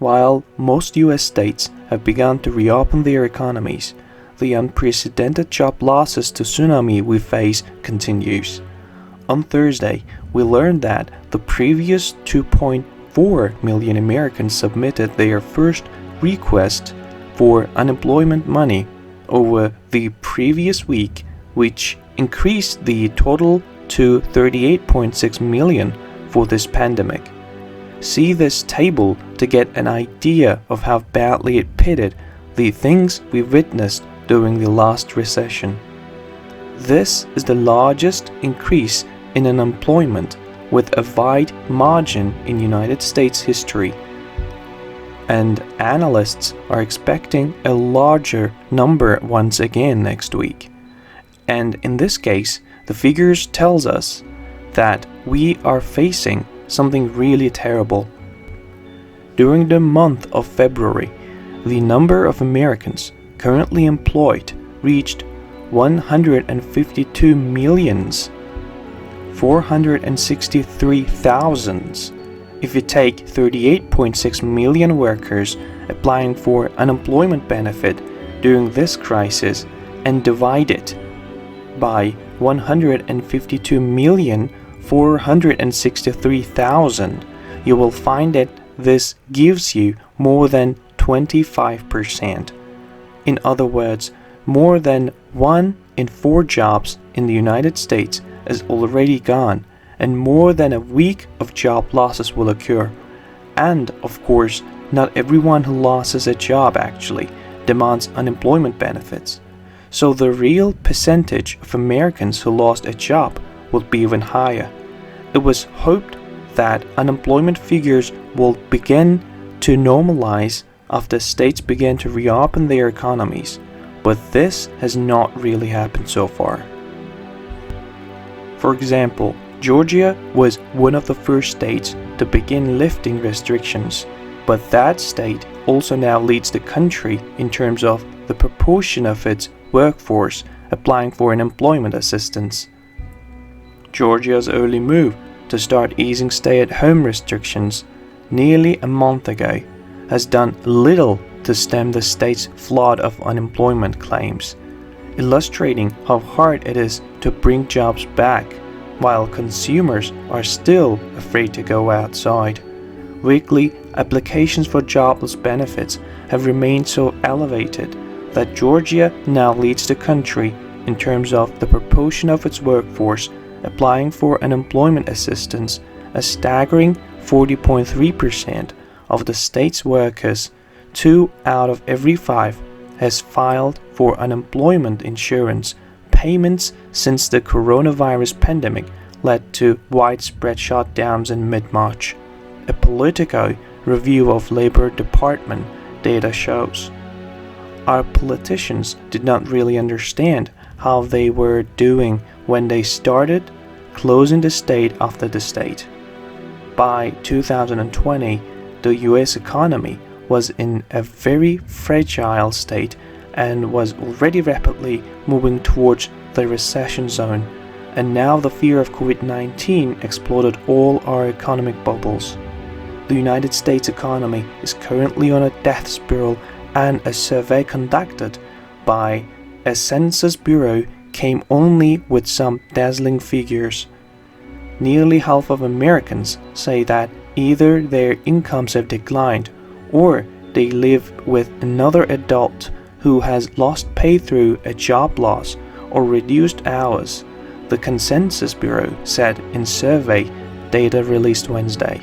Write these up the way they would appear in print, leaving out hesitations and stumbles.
While most US states have begun to reopen their economies, the unprecedented job losses tsunami we face continues. On Thursday, we learned that the previous 2.4 million Americans submitted their first request for unemployment money over the previous week, which increased the total to 38.6 million for this pandemic. See this table to get an idea of how badly it pitted the things we witnessed during the last recession. This is the largest increase in unemployment with a wide margin in United States history. And analysts are expecting a larger number once again next week. And in this case, the figures tells us that we are facing something really terrible. During the month of February, the number of Americans currently employed reached 152,463,000. If you take 38.6 million workers applying for unemployment benefit during this crisis and divide it by 152,463,000, you will find that this gives you more than 25%. In other words, more than 1 in 4 jobs in the United States is already gone, and more than a week of job losses will occur. And of course, not everyone who loses a job actually demands unemployment benefits. So the real percentage of Americans who lost a job would be even higher. It was hoped that unemployment figures will begin to normalize after states began to reopen their economies, but this has not really happened so far. For example, Georgia was one of the first states to begin lifting restrictions, but that state also now leads the country in terms of the proportion of its workforce applying for unemployment assistance. Georgia's early move to start easing stay-at-home restrictions nearly a month ago has done little to stem the state's flood of unemployment claims, illustrating how hard it is to bring jobs back while consumers are still afraid to go outside. Weekly applications for jobless benefits have remained so elevated that Georgia now leads the country in terms of the proportion of its workforce applying for unemployment assistance. A staggering 40.3% of the state's workers, 2 out of every 5, has filed for unemployment insurance payments since the coronavirus pandemic led to widespread shutdowns in mid-March. A Politico review of Labor Department data shows. Our politicians did not really understand how they were doing when they started closing the state after the state. By 2020, the US economy was in a very fragile state and was already rapidly moving towards the recession zone, and now the fear of COVID-19 exploded all our economic bubbles. The United States economy is currently on a death spiral, and a survey conducted by a Census Bureau came only with some dazzling figures. Nearly half of Americans say that either their incomes have declined or they live with another adult who has lost pay through a job loss or reduced hours, the Census Bureau said in survey data released Wednesday.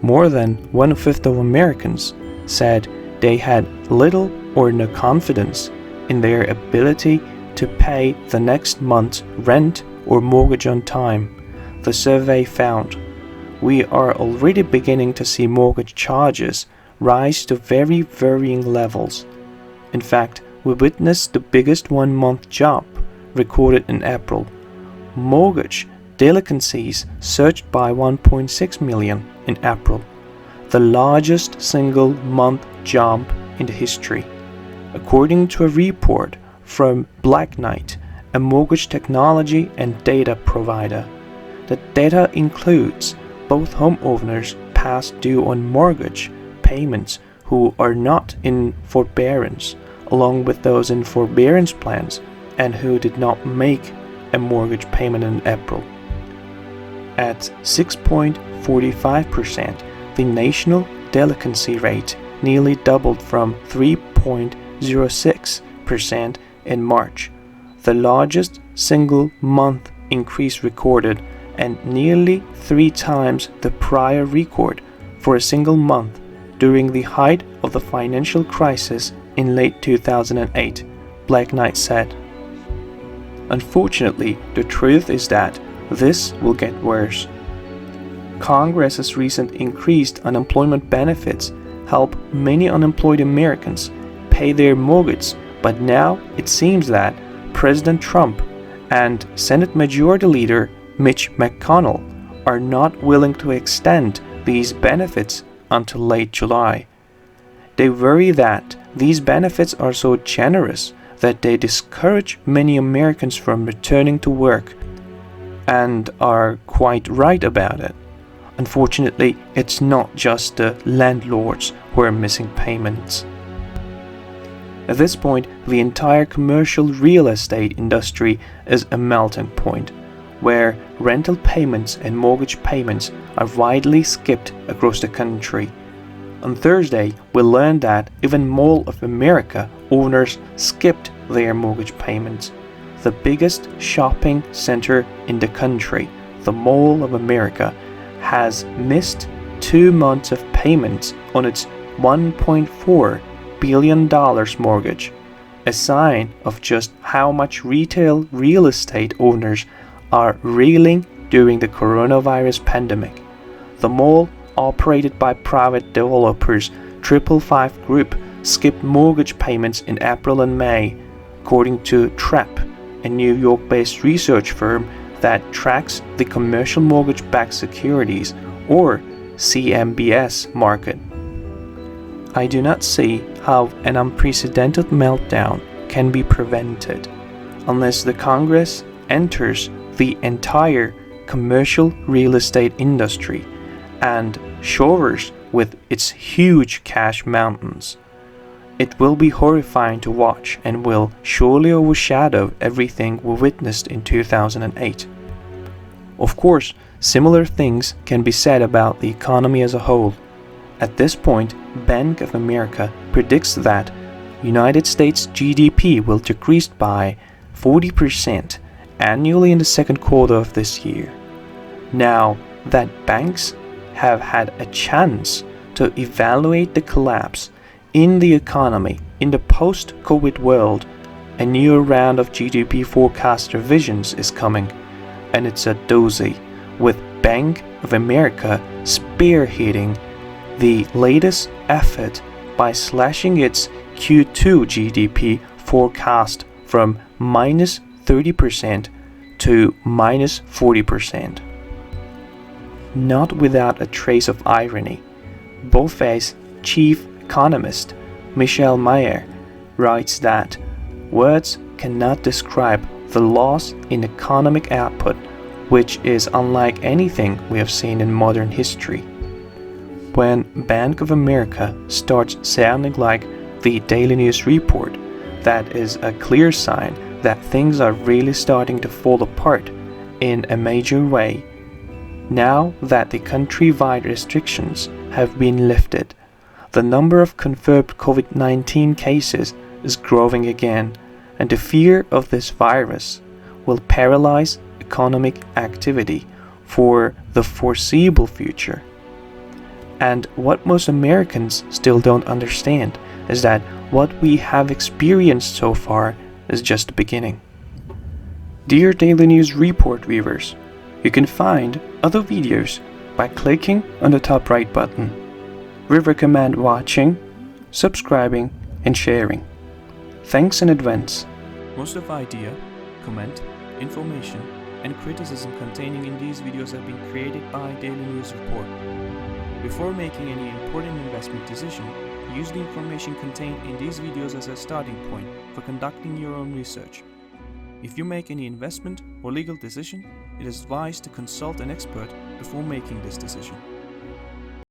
More than 1/5 of Americans said they had little or no confidence in their ability to pay the next month's rent or mortgage on time. The survey found we are already beginning to see mortgage charges rise to very varying levels. In fact, we witnessed the biggest one-month jump recorded in April. Mortgage delinquencies surged by 1.6 million in April, the largest single-month jump in history. According to a report from Black Knight, a mortgage technology and data provider. The data includes both homeowners past due on mortgage payments who are not in forbearance, along with those in forbearance plans and who did not make a mortgage payment in April. At 6.45%, the national delinquency rate nearly doubled from 3.06% in March, the largest single month increase recorded and nearly 3 times the prior record for a single month during the height of the financial crisis in late 2008, Black Knight said. Unfortunately, the truth is that this will get worse. Congress's recent increased unemployment benefits help many unemployed Americans pay their mortgage, but now it seems that President Trump and Senate Majority Leader Mitch McConnell are not willing to extend these benefits until late July. They worry that these benefits are so generous that they discourage many Americans from returning to work, and are quite right about it. Unfortunately, it's not just the landlords who are missing payments. At this point, the entire commercial real estate industry is a melting point, where rental payments and mortgage payments are widely skipped across the country. On Thursday, we learned that even Mall of America owners skipped their mortgage payments. The biggest shopping center in the country, the Mall of America, has missed 2 months of payments on its $1.4 billion mortgage, a sign of just how much retail real estate owners are reeling during the coronavirus pandemic. The mall, operated by private developers 555 Group, skipped mortgage payments in April and May, according to TRAP, a New York-based research firm that tracks the commercial mortgage-backed securities, or CMBS, market. I do not see how an unprecedented meltdown can be prevented unless the Congress enters the entire commercial real estate industry and showers with its huge cash mountains. It will be horrifying to watch and will surely overshadow everything we witnessed in 2008. Of course, similar things can be said about the economy as a whole. At this point, Bank of America predicts that United States GDP will decrease by 40% annually in the second quarter of this year. Now that banks have had a chance to evaluate the collapse in the economy in the post-COVID world, a new round of GDP forecast revisions is coming, and it's a doozy, with Bank of America spearheading the latest effort by slashing its Q2 GDP forecast from minus 30% to minus 40%. Not without a trace of irony, BofA's chief economist Michelle Mayer writes that words cannot describe the loss in economic output, which is unlike anything we have seen in modern history. When Bank of America starts sounding like the Daily News report, that is a clear sign that things are really starting to fall apart in a major way. Now that the country-wide restrictions have been lifted, the number of confirmed COVID-19 cases is growing again, and the fear of this virus will paralyze economic activity for the foreseeable future. And what most Americans still don't understand is that what we have experienced so far is just the beginning. Dear Daily News Report viewers, you can find other videos by clicking on the top right button. We recommend watching, subscribing, and sharing. Thanks in advance. Most of the idea, comment, information, and criticism containing in these videos have been created by Daily News Report. Before making any important investment decision, use the information contained in these videos as a starting point for conducting your own research. If you make any investment or legal decision, it is advised to consult an expert before making this decision.